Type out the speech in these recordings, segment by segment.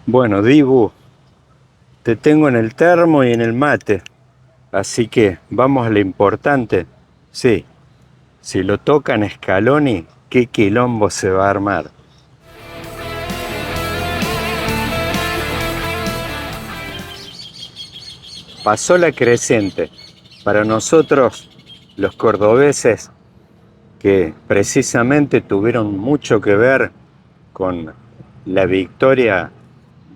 Bueno, Dibu, te tengo en el termo y en el mate, así que vamos a lo importante. Sí, si lo tocan a Scaloni, qué quilombo se va a armar. Pasó la creciente. Para nosotros, los cordobeses, que precisamente tuvieron mucho que ver con la victoria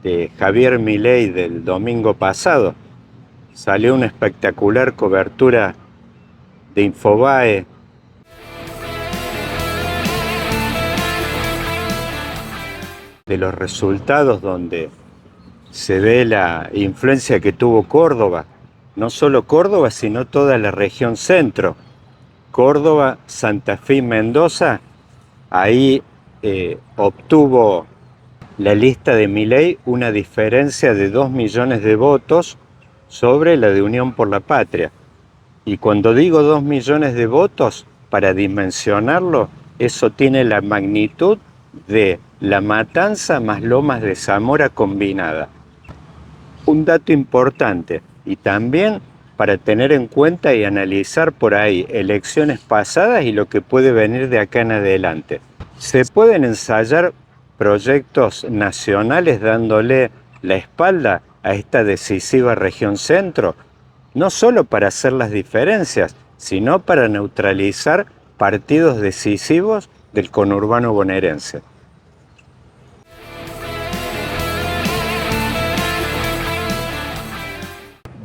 de Javier Milei del domingo pasado, salió una espectacular cobertura de Infobae de los resultados donde se ve la influencia que tuvo Córdoba, no solo Córdoba, sino toda la región centro. Córdoba, Santa Fe y Mendoza, ahí obtuvo la lista de Milei una diferencia de 2 millones de votos sobre la de Unión por la Patria. Y cuando digo 2 millones de votos, para dimensionarlo, eso tiene la magnitud de La Matanza más Lomas de Zamora combinada. Un dato importante, y también para tener en cuenta y analizar por ahí elecciones pasadas y lo que puede venir de acá en adelante. Se pueden ensayar proyectos nacionales dándole la espalda a esta decisiva región centro, no solo para hacer las diferencias, sino para neutralizar partidos decisivos del conurbano bonaerense.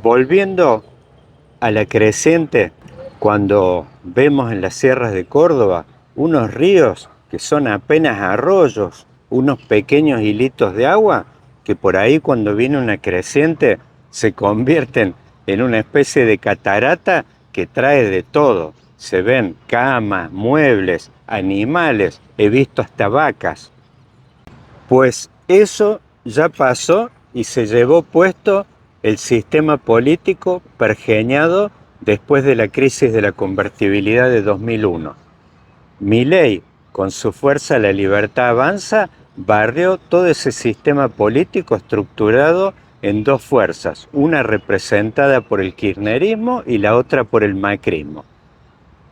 Volviendo a la creciente, cuando vemos en las sierras de Córdoba unos ríos que son apenas arroyos, unos pequeños hilitos de agua, que por ahí cuando viene una creciente se convierten en una especie de catarata que trae de todo. Se ven camas, muebles, animales, he visto hasta vacas. Pues eso ya pasó y se llevó puesto el sistema político pergeñado después de la crisis de la convertibilidad de 2001. Milei, con su fuerza La Libertad Avanza, barrió todo ese sistema político estructurado en dos fuerzas, una representada por el kirchnerismo y la otra por el macrismo.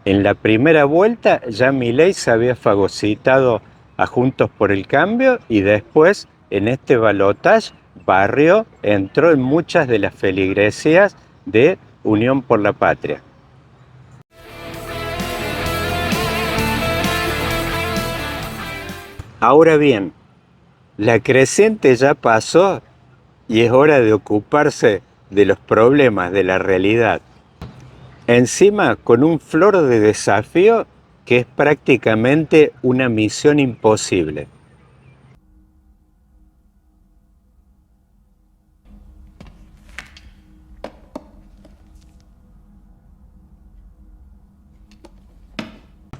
En la primera vuelta ya Milei se había fagocitado a Juntos por el Cambio y después en este balotaje barrió, entró en muchas de las feligresías de Unión por la Patria. Ahora bien, la creciente ya pasó y es hora de ocuparse de los problemas de la realidad. Encima con un flor de desafío que es prácticamente una misión imposible.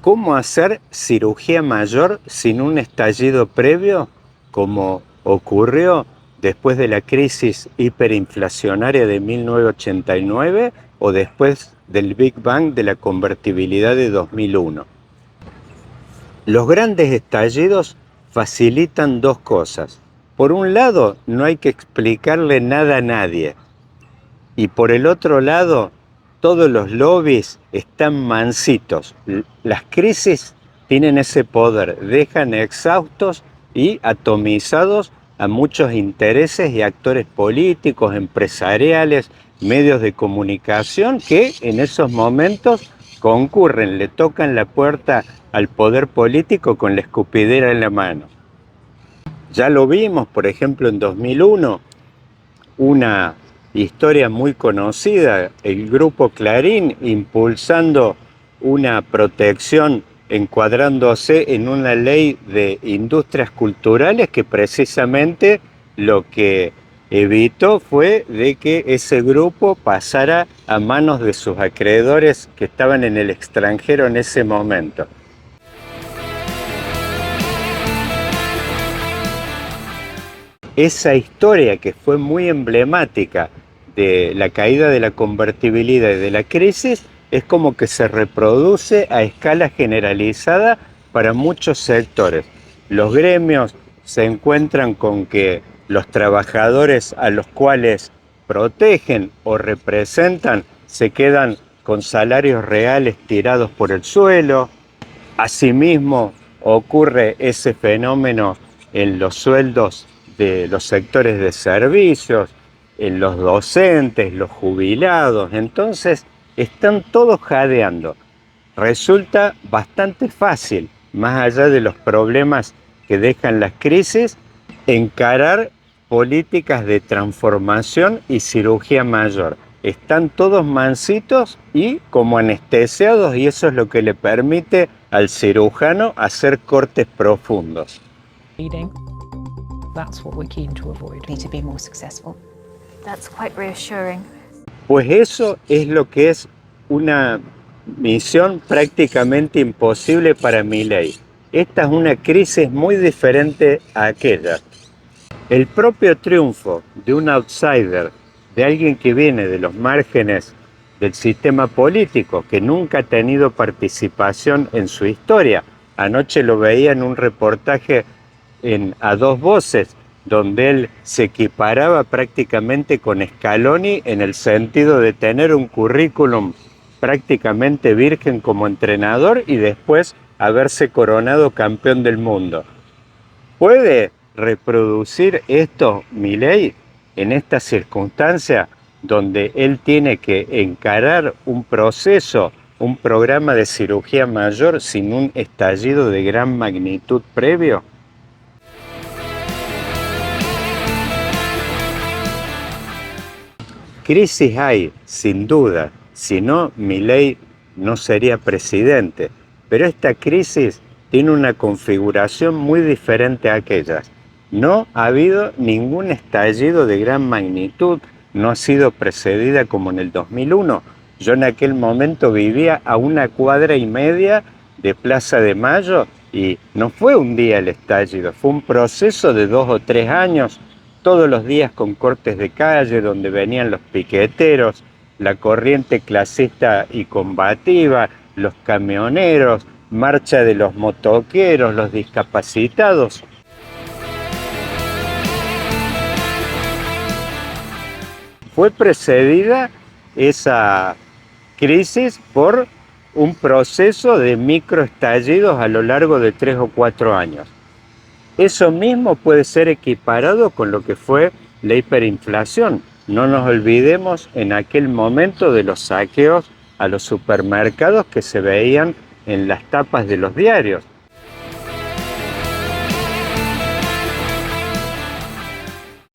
¿Cómo hacer cirugía mayor sin un estallido previo, como ocurrió después de la crisis hiperinflacionaria de 1989 o después del Big Bang de la convertibilidad de 2001? Los grandes estallidos facilitan dos cosas. Por un lado, no hay que explicarle nada a nadie. Y por el otro lado, todos los lobbies están mansitos. Las crisis tienen ese poder, dejan exhaustos y atomizados a muchos intereses y actores políticos, empresariales, medios de comunicación que en esos momentos concurren, le tocan la puerta al poder político con la escupidera en la mano. Ya lo vimos, por ejemplo, en 2001, una historia muy conocida, el grupo Clarín impulsando una protección encuadrándose en una ley de industrias culturales que precisamente lo que evitó fue de que ese grupo pasara a manos de sus acreedores que estaban en el extranjero en ese momento. Esa historia que fue muy emblemática de la caída de la convertibilidad y de la crisis es como que se reproduce a escala generalizada para muchos sectores. Los gremios se encuentran con que los trabajadores a los cuales protegen o representan se quedan con salarios reales tirados por el suelo. Asimismo, ocurre ese fenómeno en los sueldos de los sectores de servicios, en los docentes, los jubilados. Entonces, están todos jadeando. Resulta bastante fácil, más allá de los problemas que dejan las crisis, encarar políticas de transformación y cirugía mayor. Están todos mansitos y como anestesiados, y eso es lo que le permite al cirujano hacer cortes profundos. That's what we're keen to avoid. To be more successful. That's quite reassuring. Pues eso es lo que es una misión prácticamente imposible para Milei. Esta es una crisis muy diferente a aquella. El propio triunfo de un outsider, de alguien que viene de los márgenes del sistema político, que nunca ha tenido participación en su historia. Anoche lo veía en un reportaje A Dos Voces, donde él se equiparaba prácticamente con Scaloni en el sentido de tener un currículum prácticamente virgen como entrenador y después haberse coronado campeón del mundo. ¿Puede reproducir esto Milei en esta circunstancia donde él tiene que encarar un proceso, un programa de cirugía mayor sin un estallido de gran magnitud previo? Crisis hay, sin duda, si no, Milei no sería presidente, pero esta crisis tiene una configuración muy diferente a aquellas. No ha habido ningún estallido de gran magnitud, no ha sido precedida como en el 2001. Yo en aquel momento vivía a 1,5 cuadras de Plaza de Mayo y no fue un día el estallido, fue un proceso de 2 o 3 años, todos los días con cortes de calle donde venían los piqueteros, la corriente clasista y combativa, los camioneros, marcha de los motoqueros, los discapacitados. Fue precedida esa crisis por un proceso de microestallidos a lo largo de 3 o 4 años. Eso mismo puede ser equiparado con lo que fue la hiperinflación. No nos olvidemos en aquel momento de los saqueos a los supermercados que se veían en las tapas de los diarios.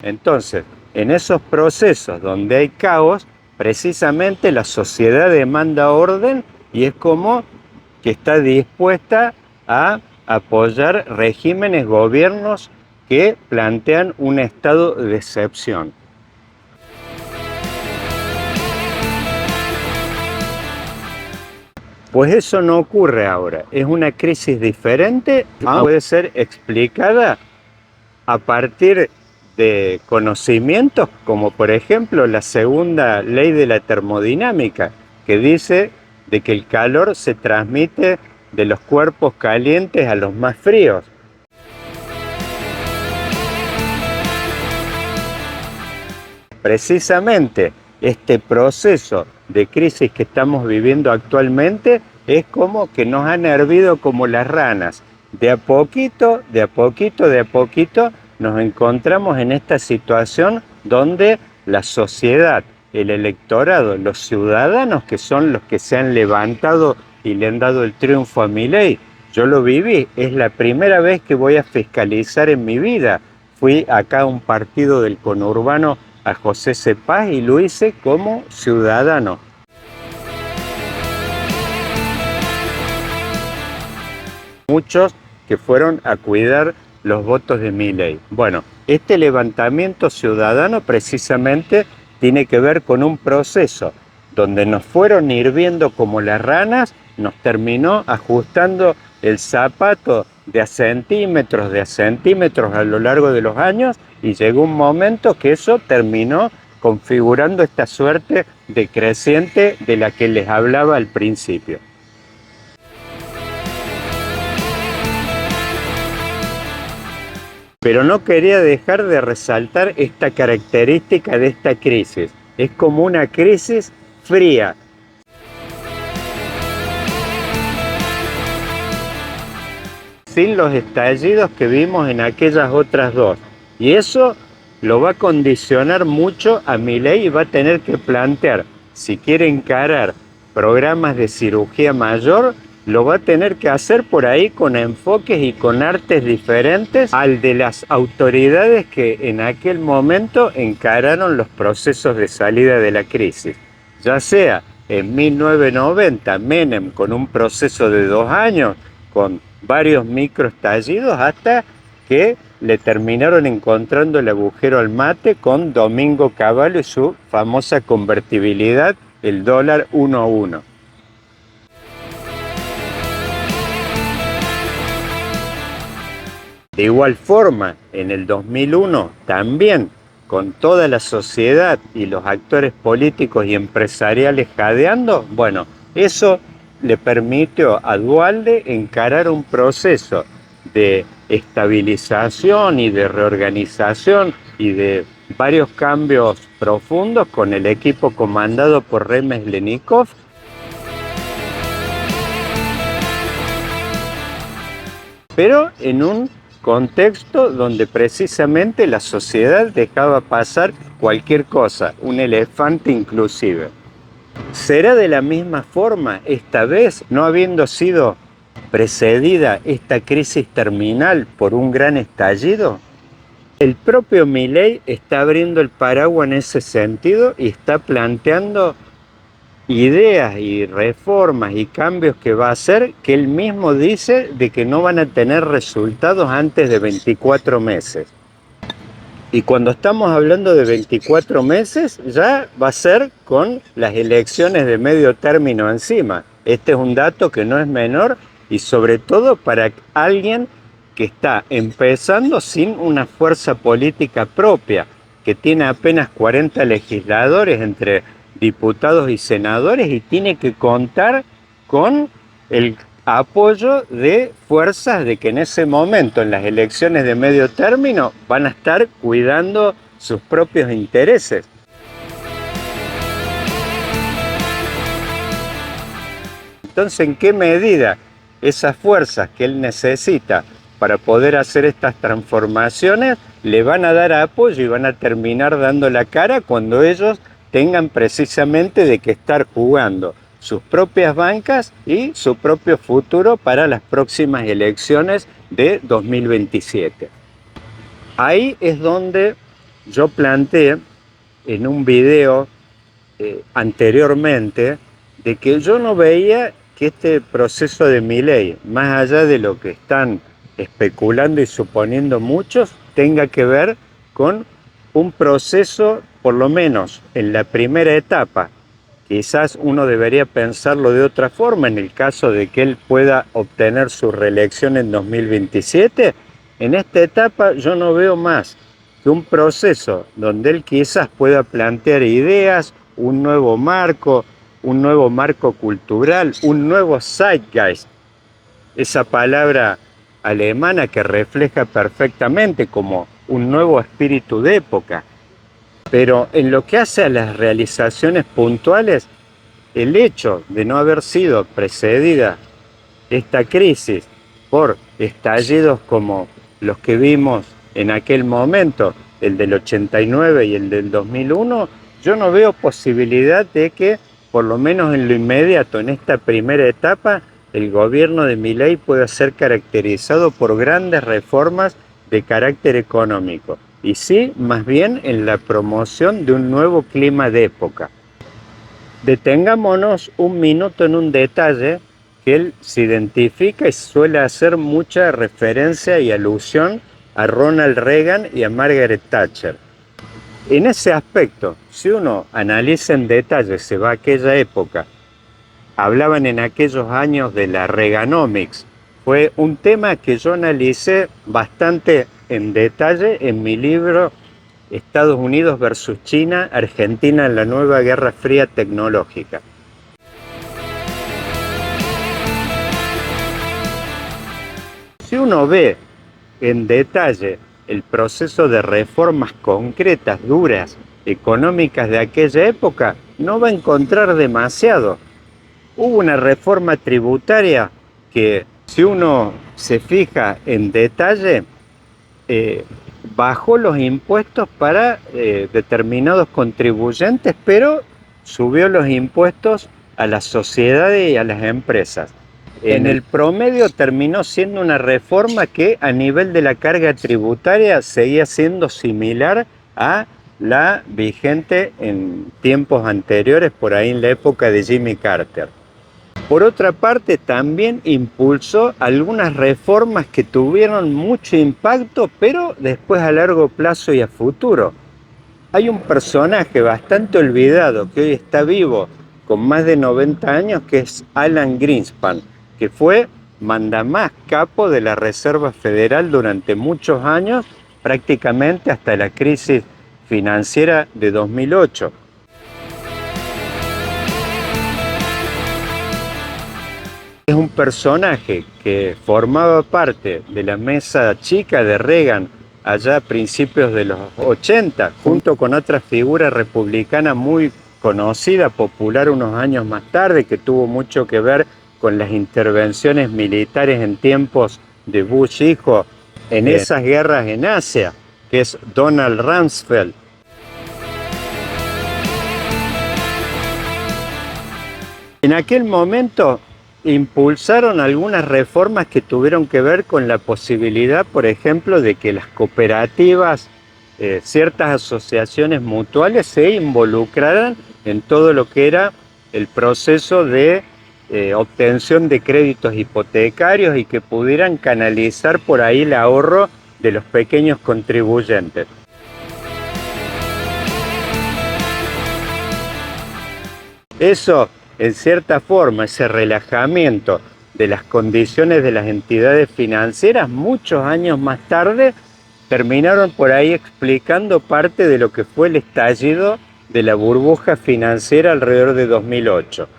Entonces, en esos procesos donde hay caos, precisamente la sociedad demanda orden y es como que está dispuesta a apoyar regímenes, gobiernos que plantean un estado de excepción. Pues eso no ocurre ahora, es una crisis diferente, puede ser explicada a partir de conocimientos como por ejemplo la segunda ley de la termodinámica, que dice de que el calor se transmite de los cuerpos calientes a los más fríos. Precisamente este proceso de crisis que estamos viviendo actualmente es como que nos han hervido como las ranas. De a poquito, de a poquito, de a poquito nos encontramos en esta situación donde la sociedad, el electorado, los ciudadanos que son los que se han levantado y le han dado el triunfo a Milei. Yo lo viví, es la primera vez que voy a fiscalizar en mi vida. Fui acá a un partido del conurbano a José Cepaz y lo hice como ciudadano. Muchos que fueron a cuidar los votos de Milei. Bueno, este levantamiento ciudadano precisamente tiene que ver con un proceso donde nos fueron hirviendo como las ranas, nos terminó ajustando el zapato de a centímetros a lo largo de los años y llegó un momento que eso terminó configurando esta suerte de creciente de la que les hablaba al principio. Pero no quería dejar de resaltar esta característica de esta crisis. Es como una crisis fría. Sin los estallidos que vimos en aquellas otras dos. Y eso lo va a condicionar mucho a Milei y va a tener que plantear, si quiere encarar programas de cirugía mayor, lo va a tener que hacer por ahí con enfoques y con artes diferentes al de las autoridades que en aquel momento encararon los procesos de salida de la crisis. Ya sea en 1990 Menem con un proceso de 2 años, con varios microestallidos, hasta que le terminaron encontrando el agujero al mate con Domingo Cavallo y su famosa convertibilidad, el dólar 1 a 1. De igual forma, en el 2001 también, con toda la sociedad y los actores políticos y empresariales jadeando, bueno, eso le permitió a Duhalde encarar un proceso de estabilización y de reorganización y de varios cambios profundos con el equipo comandado por Remezlenikov. Pero en un contexto donde precisamente la sociedad dejaba pasar cualquier cosa, un elefante inclusive. ¿Será de la misma forma esta vez, no habiendo sido precedida esta crisis terminal por un gran estallido? El propio Milei está abriendo el paraguas en ese sentido y está planteando ideas y reformas y cambios que va a hacer que él mismo dice de que no van a tener resultados antes de 24 meses. Y cuando estamos hablando de 24 meses, ya va a ser con las elecciones de medio término encima. Este es un dato que no es menor y sobre todo para alguien que está empezando sin una fuerza política propia, que tiene apenas 40 legisladores entre diputados y senadores y tiene que contar con el apoyo de fuerzas de que en ese momento, en las elecciones de medio término, van a estar cuidando sus propios intereses. Entonces, ¿en qué medida esas fuerzas que él necesita para poder hacer estas transformaciones le van a dar apoyo y van a terminar dando la cara cuando ellos tengan precisamente de que estar jugando sus propias bancas y su propio futuro para las próximas elecciones de 2027? Ahí es donde yo planteé en un video anteriormente de que yo no veía que este proceso de Milei, más allá de lo que están especulando y suponiendo muchos, tenga que ver con un proceso, por lo menos en la primera etapa. Quizás uno debería pensarlo de otra forma en el caso de que él pueda obtener su reelección en 2027. En esta etapa yo no veo más que un proceso donde él quizás pueda plantear ideas, un nuevo marco cultural, un nuevo Zeitgeist, esa palabra alemana que refleja perfectamente como un nuevo espíritu de época. Pero en lo que hace a las realizaciones puntuales, el hecho de no haber sido precedida esta crisis por estallidos como los que vimos en aquel momento, el del 89 y el del 2001, yo no veo posibilidad de que, por lo menos en lo inmediato, en esta primera etapa, el gobierno de Milei pueda ser caracterizado por grandes reformas de carácter económico. Y sí, más bien en la promoción de un nuevo clima de época. Detengámonos un minuto en un detalle que él se identifica y suele hacer mucha referencia y alusión a Ronald Reagan y a Margaret Thatcher. En ese aspecto, si uno analiza en detalle, se va a aquella época, hablaban en aquellos años de la Reaganomics. Fue un tema que yo analicé bastante en detalle en mi libro Estados Unidos versus China, Argentina en la nueva Guerra Fría tecnológica. Si uno ve en detalle el proceso de reformas concretas, duras, económicas de aquella época, no va a encontrar demasiado. Hubo una reforma tributaria que, si uno se fija en detalle, bajó los impuestos para determinados contribuyentes, pero subió los impuestos a las sociedades y a las empresas. En el promedio terminó siendo una reforma que a nivel de la carga tributaria seguía siendo similar a la vigente en tiempos anteriores, por ahí en la época de Jimmy Carter. Por otra parte, también impulsó algunas reformas que tuvieron mucho impacto, pero después a largo plazo y a futuro. Hay un personaje bastante olvidado que hoy está vivo, con más de 90 años, que es Alan Greenspan, que fue mandamás capo de la Reserva Federal durante muchos años, prácticamente hasta la crisis financiera de 2008. Es un personaje que formaba parte de la mesa chica de Reagan allá a principios de los 80, junto con otra figura republicana muy conocida, popular unos años más tarde, que tuvo mucho que ver con las intervenciones militares en tiempos de Bush hijo en esas guerras en Asia, que es Donald Rumsfeld. En aquel momento impulsaron algunas reformas que tuvieron que ver con la posibilidad, por ejemplo, de que las cooperativas, ciertas asociaciones mutuales se involucraran en todo lo que era el proceso de obtención de créditos hipotecarios y que pudieran canalizar por ahí el ahorro de los pequeños contribuyentes. Eso, en cierta forma, ese relajamiento de las condiciones de las entidades financieras, muchos años más tarde, terminaron por ahí explicando parte de lo que fue el estallido de la burbuja financiera alrededor de 2008.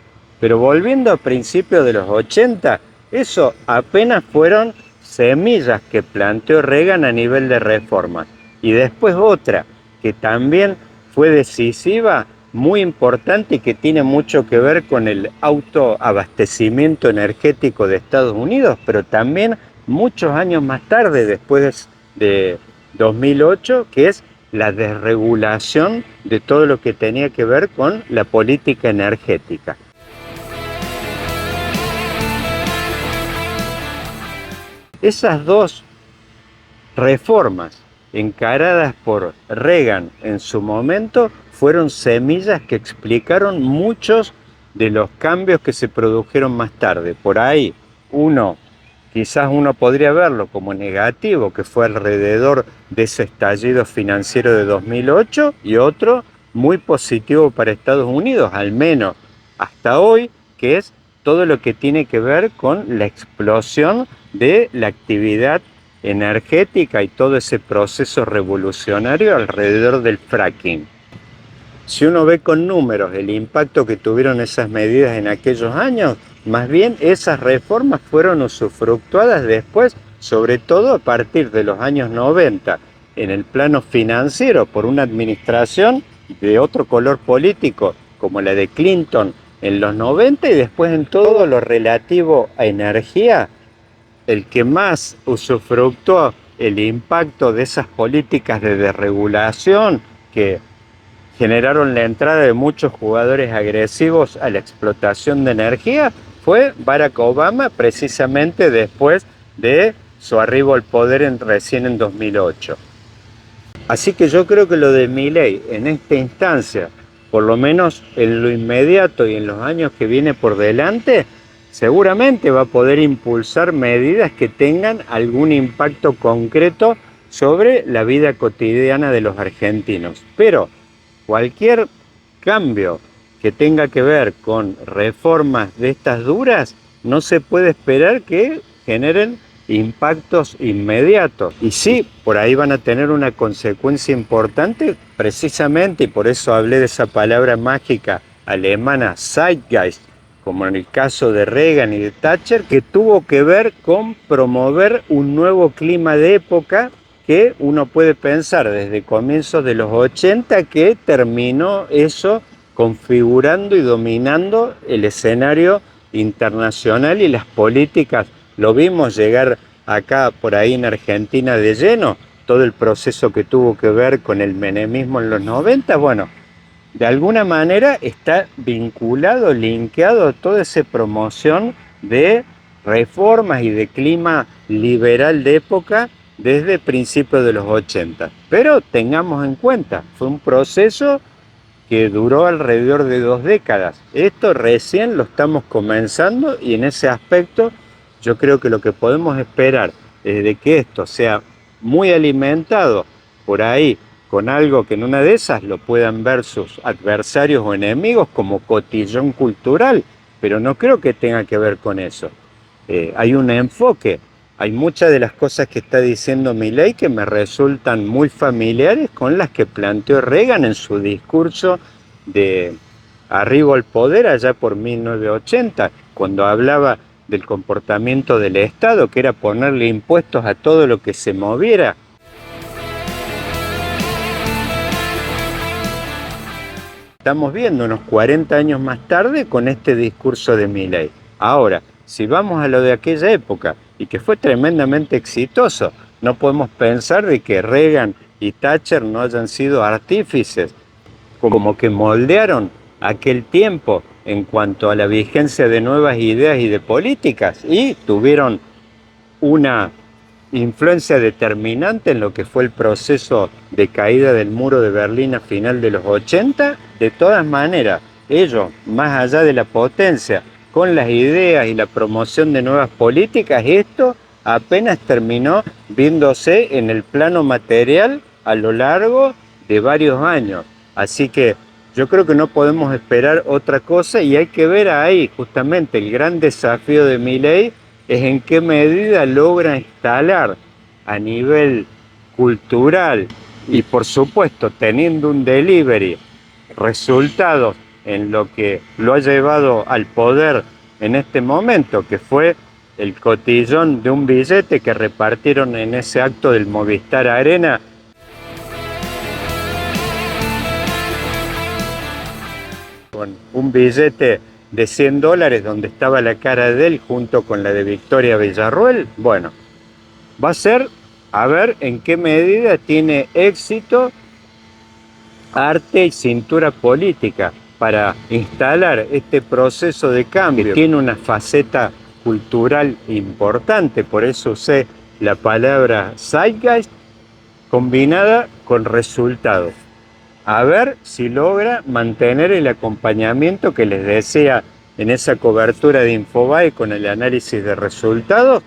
Pero volviendo a principios de los 80, eso apenas fueron semillas que planteó Reagan a nivel de reformas. Y después otra, que también fue decisiva, muy importante y que tiene mucho que ver con el autoabastecimiento energético de Estados Unidos, pero también muchos años más tarde, después de 2008, que es la desregulación de todo lo que tenía que ver con la política energética. Esas dos reformas encaradas por Reagan en su momento fueron semillas que explicaron muchos de los cambios que se produjeron más tarde. Por ahí, quizás uno podría verlo como negativo, que fue alrededor de ese estallido financiero de 2008, y otro muy positivo para Estados Unidos, al menos hasta hoy, que es todo lo que tiene que ver con la explosión de la actividad energética y todo ese proceso revolucionario alrededor del fracking. Si uno ve con números el impacto que tuvieron esas medidas en aquellos años, más bien esas reformas fueron usufructuadas después, sobre todo a partir de los años 90, en el plano financiero, por una administración de otro color político, como la de Clinton en los 90, y después en todo lo relativo a energía, el que más usufructuó el impacto de esas políticas de desregulación que generaron la entrada de muchos jugadores agresivos a la explotación de energía fue Barack Obama, precisamente después de su arribo al poder recién en 2008. Así que yo creo que lo de Milei en esta instancia, por lo menos en lo inmediato y en los años que viene por delante, seguramente va a poder impulsar medidas que tengan algún impacto concreto sobre la vida cotidiana de los argentinos. Pero cualquier cambio que tenga que ver con reformas de estas duras, no se puede esperar que generen impactos inmediatos. Y sí, por ahí van a tener una consecuencia importante, precisamente, y por eso hablé de esa palabra mágica alemana, Zeitgeist, como en el caso de Reagan y de Thatcher, que tuvo que ver con promover un nuevo clima de época que uno puede pensar desde comienzos de los 80 que terminó eso configurando y dominando el escenario internacional y las políticas. Lo vimos llegar acá por ahí en Argentina de lleno, todo el proceso que tuvo que ver con el menemismo en los 90, bueno, de alguna manera está vinculado, linkeado a toda esa promoción de reformas y de clima liberal de época desde principios de los 80. Pero tengamos en cuenta, fue un proceso que duró alrededor de 2 décadas. Esto recién lo estamos comenzando y en ese aspecto yo creo que lo que podemos esperar es de que esto sea muy alimentado por ahí con algo que en una de esas lo puedan ver sus adversarios o enemigos como cotillón cultural, pero no creo que tenga que ver con eso. Hay un enfoque, hay muchas de las cosas que está diciendo Milei que me resultan muy familiares con las que planteó Reagan en su discurso de arribo al poder allá por 1980, cuando hablaba del comportamiento del Estado, que era ponerle impuestos a todo lo que se moviera. Estamos viendo unos 40 años más tarde con este discurso de Milei. Ahora, si vamos a lo de aquella época, y que fue tremendamente exitoso, no podemos pensar de que Reagan y Thatcher no hayan sido artífices, como que moldearon aquel tiempo en cuanto a la vigencia de nuevas ideas y de políticas, y tuvieron una influencia determinante en lo que fue el proceso de caída del muro de Berlín a final de los 80. De todas maneras, ellos, más allá de la potencia, con las ideas y la promoción de nuevas políticas, esto apenas terminó viéndose en el plano material a lo largo de varios años. Así que yo creo que no podemos esperar otra cosa y hay que ver ahí justamente el gran desafío de Milei es en qué medida logra instalar a nivel cultural y por supuesto teniendo un delivery, resultados en lo que lo ha llevado al poder en este momento, que fue el cotillón de un billete que repartieron en ese acto del Movistar Arena. Con un billete de $100 donde estaba la cara de él junto con la de Victoria Villarruel. Bueno, va a ser a ver en qué medida tiene éxito arte y cintura política para instalar este proceso de cambio. Tiene una faceta cultural importante, por eso usé la palabra zeitgeist combinada con resultados. A ver si logra mantener el acompañamiento que les decía en esa cobertura de Infobae con el análisis de resultados.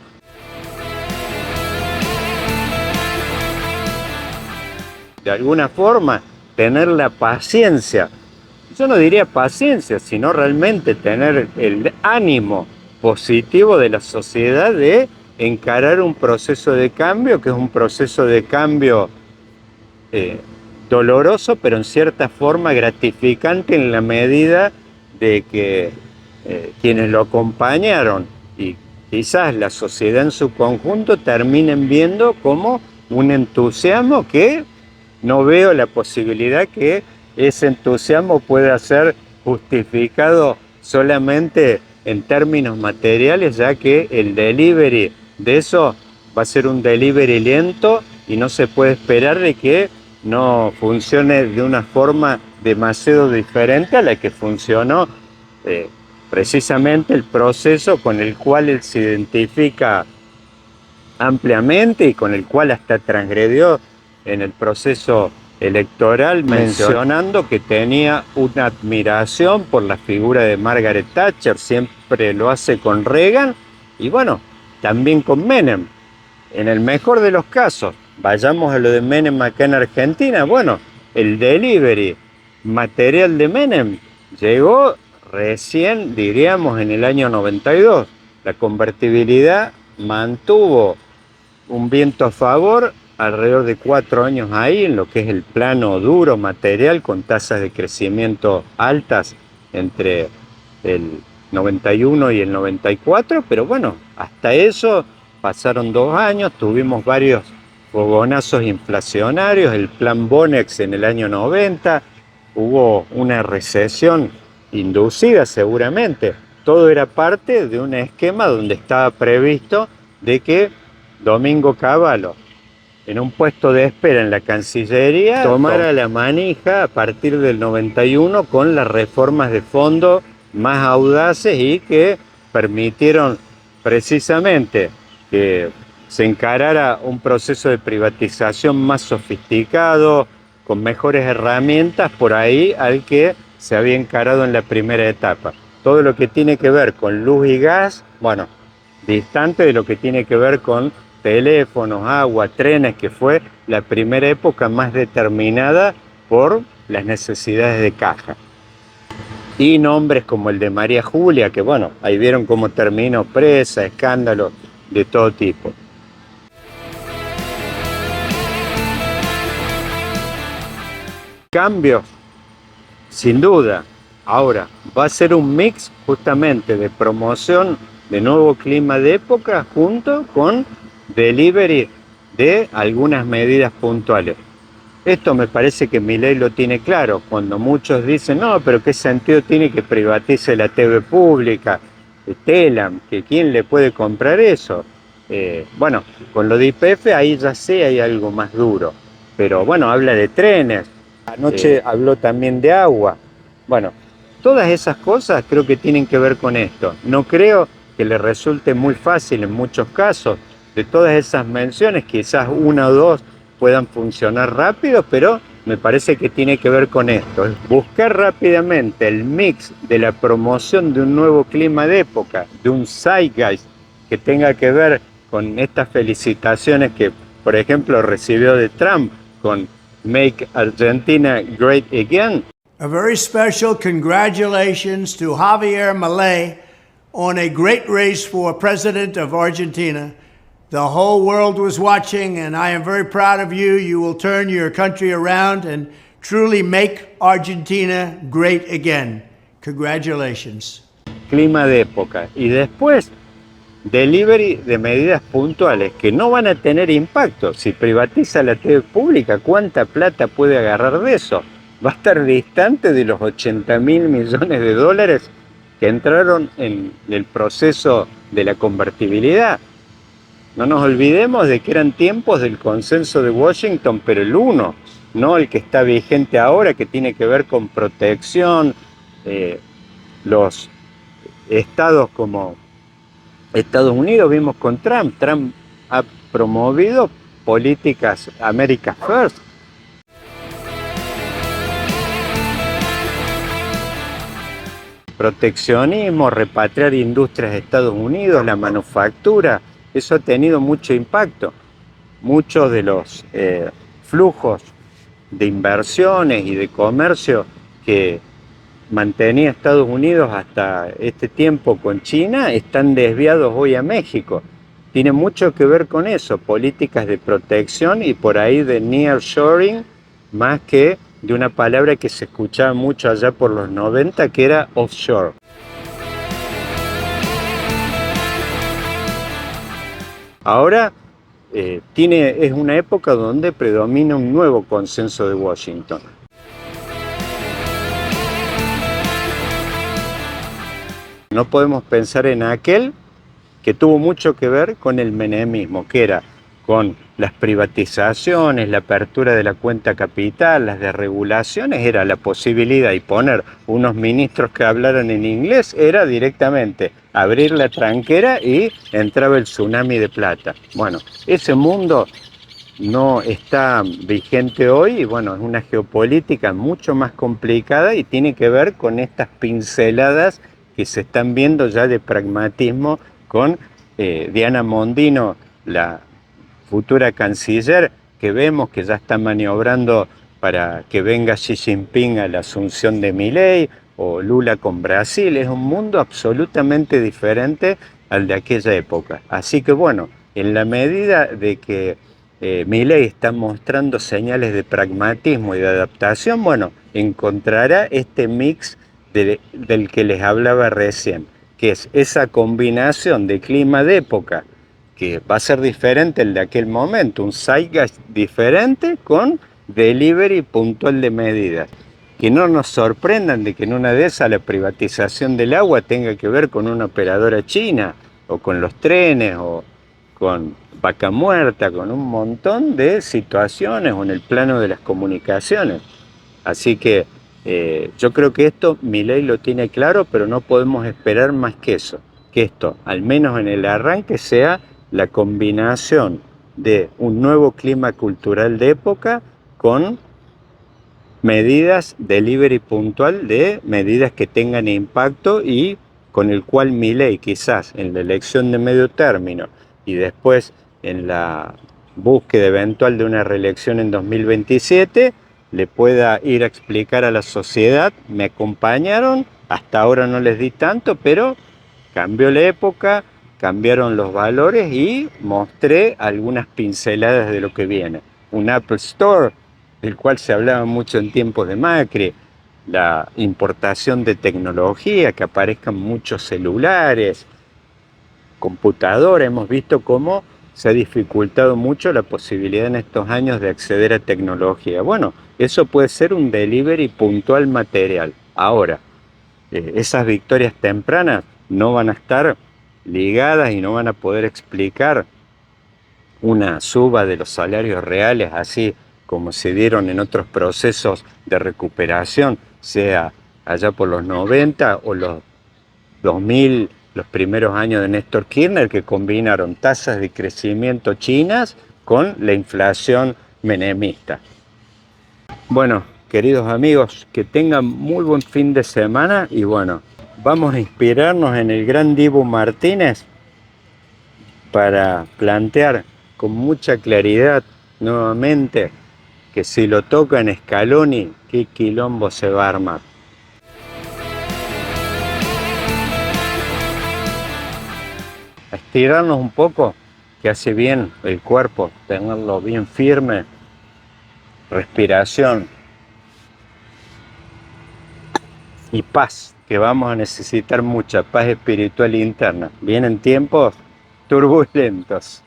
De alguna forma, tener la paciencia, yo no diría paciencia, sino realmente tener el ánimo positivo de la sociedad de encarar un proceso de cambio, que es un proceso de cambio doloroso, pero en cierta forma gratificante en la medida de que quienes lo acompañaron y quizás la sociedad en su conjunto terminen viendo como un entusiasmo que no veo la posibilidad que ese entusiasmo pueda ser justificado solamente en términos materiales, ya que el delivery de eso va a ser un delivery lento y no se puede esperar de que no funcione de una forma demasiado diferente a la que funcionó precisamente el proceso con el cual él se identifica ampliamente y con el cual hasta transgredió en el proceso electoral, mencionando que tenía una admiración por la figura de Margaret Thatcher, siempre lo hace con Reagan y bueno, también con Menem. En el mejor de los casos, vayamos a lo de Menem acá en Argentina, bueno, el delivery material de Menem llegó recién, diríamos, en el año 92. La convertibilidad mantuvo un viento a favor alrededor de 4 años ahí, en lo que es el plano duro material, con tasas de crecimiento altas entre el 91 y el 94, pero bueno, hasta eso pasaron 2 años, tuvimos varios fogonazos inflacionarios, el plan Bonex en el año 90, hubo una recesión inducida seguramente. Todo era parte de un esquema donde estaba previsto de que Domingo Cavallo, en un puesto de espera en la Cancillería, tomara la manija a partir del 91 con las reformas de fondo más audaces y que permitieron precisamente que se encarara un proceso de privatización más sofisticado, con mejores herramientas por ahí al que se había encarado en la primera etapa. Todo lo que tiene que ver con luz y gas, bueno, distante de lo que tiene que ver con teléfonos, agua, trenes, que fue la primera época más determinada por las necesidades de caja. Y nombres como el de María Julia, que bueno, ahí vieron cómo terminó, presa, escándalos de todo tipo. Cambio, sin duda. Ahora, va a ser un mix justamente de promoción de nuevo clima de época junto con delivery de algunas medidas puntuales. Esto me parece que Milei lo tiene claro, cuando muchos dicen, no, pero ¿qué sentido tiene que privatice la TV pública, Telam, que quién le puede comprar eso? Bueno, con lo de YPF ahí ya sé hay algo más duro, pero bueno, habla de trenes, anoche habló también de agua. Bueno, todas esas cosas creo que tienen que ver con esto. No creo que le resulte muy fácil en muchos casos. De todas esas menciones, quizás una o dos puedan funcionar rápido, pero me parece que tiene que ver con esto. Es buscar rápidamente el mix de la promoción de un nuevo clima de época, de un zeitgeist que tenga que ver con estas felicitaciones que, por ejemplo, recibió de Trump con Make Argentina Great Again. A very special congratulations to Javier Milei on a great race for president of Argentina. The whole world was watching, and I am very proud of you. You will turn your country around and truly make Argentina great again. Congratulations. Clima de época. Y después, delivery de medidas puntuales que no van a tener impacto. Si privatiza la TV pública, ¿cuánta plata puede agarrar de eso? Va a estar distante de los 80.000 millones de dólares que entraron en el proceso de la convertibilidad. No nos olvidemos de que eran tiempos del consenso de Washington, pero el uno, no el que está vigente ahora, que tiene que ver con protección, los estados como Estados Unidos, vimos con Trump. Trump ha promovido políticas America First. Proteccionismo, repatriar industrias de Estados Unidos, la manufactura, eso ha tenido mucho impacto. Muchos de los flujos de inversiones y de comercio que mantenía Estados Unidos hasta este tiempo con China están desviados hoy a México. Tiene mucho que ver con eso, políticas de protección y por ahí de nearshoring, más que de una palabra que se escuchaba mucho allá por los 90, que era offshore. Ahora es una época donde predomina un nuevo consenso de Washington. No podemos pensar en aquel que tuvo mucho que ver con el menemismo, que era con las privatizaciones, la apertura de la cuenta capital, las desregulaciones, era la posibilidad, y poner unos ministros que hablaran en inglés era directamente abrir la tranquera y entraba el tsunami de plata. Bueno, ese mundo no está vigente hoy y bueno, es una geopolítica mucho más complicada y tiene que ver con estas pinceladas que se están viendo ya de pragmatismo con Diana Mondino, la futura canciller, que vemos que ya está maniobrando para que venga Xi Jinping a la asunción de Milei, o Lula con Brasil. Es un mundo absolutamente diferente al de aquella época. Así que bueno, en la medida de que Milei está mostrando señales de pragmatismo y de adaptación, bueno, encontrará este mix del que les hablaba recién, que es esa combinación de clima de época que va a ser diferente el de aquel momento, un zeitgeist diferente con delivery puntual de medidas. Que no nos sorprendan de que en una de esas la privatización del agua tenga que ver con una operadora china, o con los trenes, o con Vaca Muerta, con un montón de situaciones, o en el plano de las comunicaciones. Así que yo creo que esto Milei lo tiene claro, pero no podemos esperar más que eso, que esto, al menos en el arranque, sea la combinación de un nuevo clima cultural de época con medidas delivery puntual de medidas que tengan impacto y con el cual Milei quizás en la elección de medio término y después en la búsqueda eventual de una reelección en 2027 le pueda ir a explicar a la sociedad, me acompañaron, hasta ahora no les di tanto, pero cambió la época, cambiaron los valores y mostré algunas pinceladas de lo que viene. Un Apple Store, del cual se hablaba mucho en tiempos de Macri, la importación de tecnología, que aparezcan muchos celulares, computadoras. Hemos visto cómo se ha dificultado mucho la posibilidad en estos años de acceder a tecnología. Bueno, eso puede ser un delivery puntual material. Ahora, esas victorias tempranas no van a estar ligadas y no van a poder explicar una suba de los salarios reales, así como se dieron en otros procesos de recuperación, sea allá por los 90 o los 2000, los primeros años de Néstor Kirchner, que combinaron tasas de crecimiento chinas con la inflación menemista. Bueno, queridos amigos, que tengan muy buen fin de semana y bueno, vamos a inspirarnos en el gran Dibu Martínez para plantear con mucha claridad nuevamente que si lo tocan Scaloni, qué quilombo se va a armar. A estirarnos un poco, que hace bien el cuerpo, tenerlo bien firme, respiración y paz, que vamos a necesitar mucha paz espiritual interna. Vienen tiempos turbulentos.